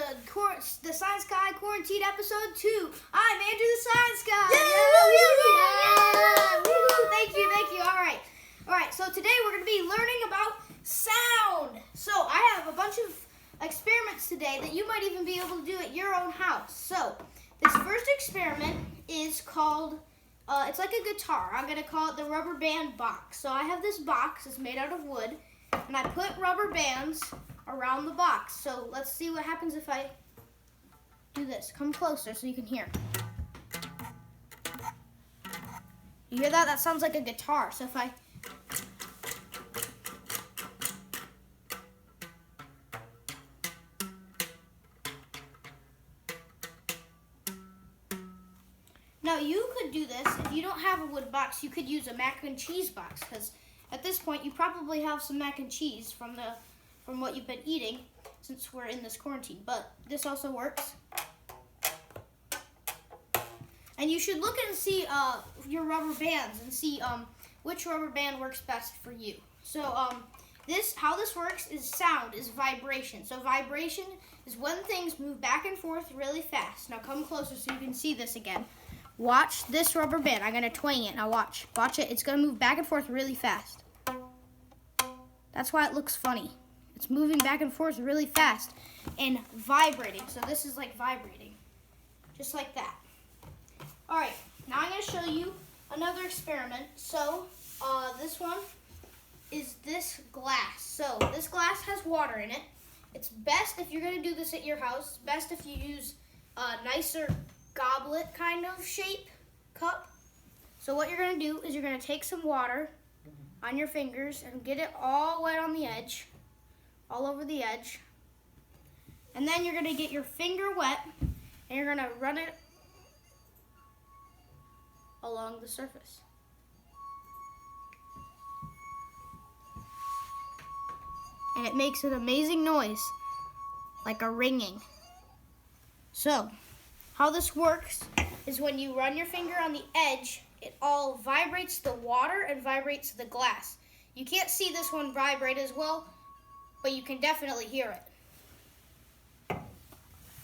the Science Guy Quarantine episode 2. I'm Andrew the Science Guy. Yeah. Woo-hoo. Thank you. All right. So today we're going to be learning about sound. So I have a bunch of experiments today that you might even be able to do at your own house. So this first experiment is called, it's like a guitar. I'm going to call it the rubber band box. So I have this box. It's made out of wood, and I put rubber bands around the box. So let's see what happens if I do this. Come closer so you can hear. You hear that? That sounds like a guitar. So if I Now you could do this if you don't have a wood box. You could use a mac and cheese box, because at this point you probably have some mac and cheese from what you've been eating since we're in this quarantine. But this also works. And you should look and see your rubber bands and see which rubber band works best for you. So how this works is sound is vibration. So vibration is when things move back and forth really fast. Now come closer so you can see this again. Watch this rubber band. I'm gonna twang it. Now watch it. It's gonna move back and forth really fast. That's why it looks funny. It's moving back and forth really fast and vibrating. So this is like vibrating, just like that. All right, now I'm going to show you another experiment. So this one is this glass. So this glass has water in it. It's best if you're going to do this at your house. Best if you use a nicer goblet kind of shape cup. So what you're going to do is you're going to take some water on your fingers and get it all wet on the edge, all over the edge. And then you're going to get your finger wet and you're going to run it along the surface. And it makes an amazing noise, like a ringing. So, how this works is when you run your finger on the edge, it all vibrates the water and vibrates the glass. You can't see this one vibrate as well, but you can definitely hear it.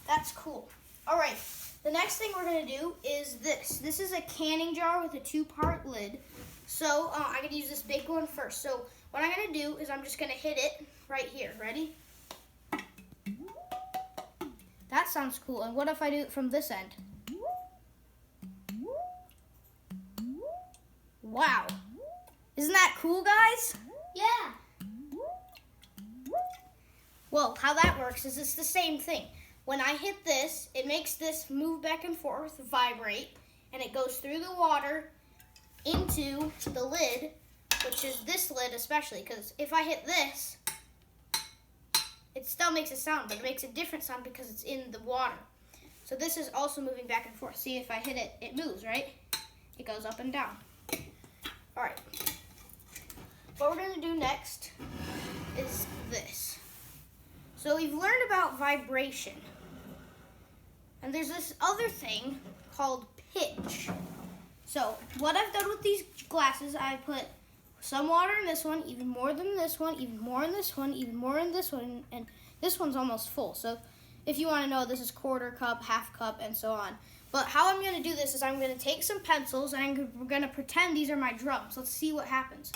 That's cool. All right. The next thing we're going to do is this. This is a canning jar with a 2-part lid. So I'm going to use this big one first. So what I'm going to do is I'm just going to hit it right here. Ready? That sounds cool. And what if I do it from this end? Wow. Isn't that cool, guys? Yeah. Well, how that works is it's the same thing. When I hit this, it makes this move back and forth, vibrate, and it goes through the water into the lid, which is this lid especially, because if I hit this, it still makes a sound, but it makes a different sound because it's in the water. So this is also moving back and forth. See, if I hit it, it moves, right? It goes up and down. All right. What we're going to do next is this. So we've learned about vibration. And there's this other thing called pitch. So what I've done with these glasses, I put some water in this one, even more than this one, even more in this one, even more in this one, and this one's almost full. So if you want to know, this is quarter cup, half cup, and so on. But how I'm going to do this is I'm going to take some pencils and we're going to pretend these are my drums. Let's see what happens.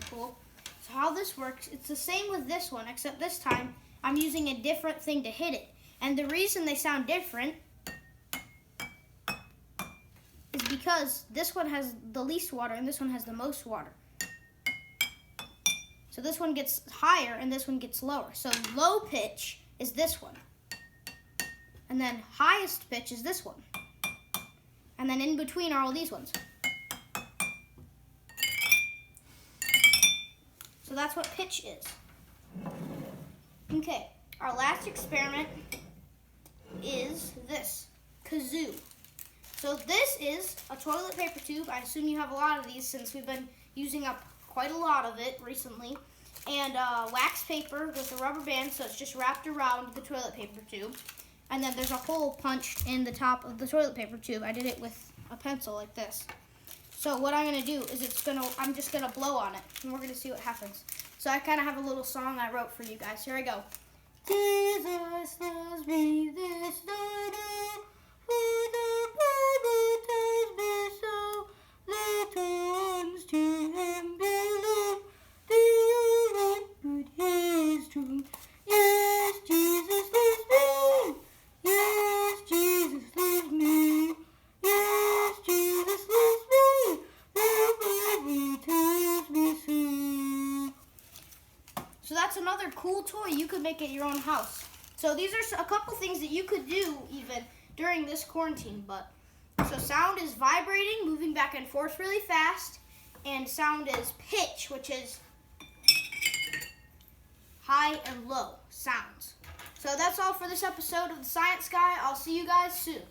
Cool. So how this works, it's the same with this one, except this time I'm using a different thing to hit it. And the reason they sound different is because this one has the least water and this one has the most water. So this one gets higher and this one gets lower. So low pitch is this one. And then highest pitch is this one. And then in between are all these ones. So that's what pitch is. Okay, our last experiment is this, kazoo. So this is a toilet paper tube. I assume you have a lot of these since we've been using up quite a lot of it recently. And wax paper with a rubber band, so it's just wrapped around the toilet paper tube. and then there's a hole punched in the top of the toilet paper tube. I did it with a pencil like this. So what I'm gonna do is I'm just gonna blow on it, and we're gonna see what happens. So I kind of have a little song I wrote for you guys. Here I go. Jesus loves me, this I know, for the Bible tells me so. Little ones to him belong, they are right, but he is true. Yes, Jesus loves me. Yes, Jesus loves me. Yes, Jesus loves me. The Bible tells me so. So that's another cool toy you could make at your own house. So these are a couple things that you could do even during this quarantine. So sound is vibrating, moving back and forth really fast, and sound is pitch, which is high and low sounds. So that's all for this episode of the Science Guy. I'll see you guys soon.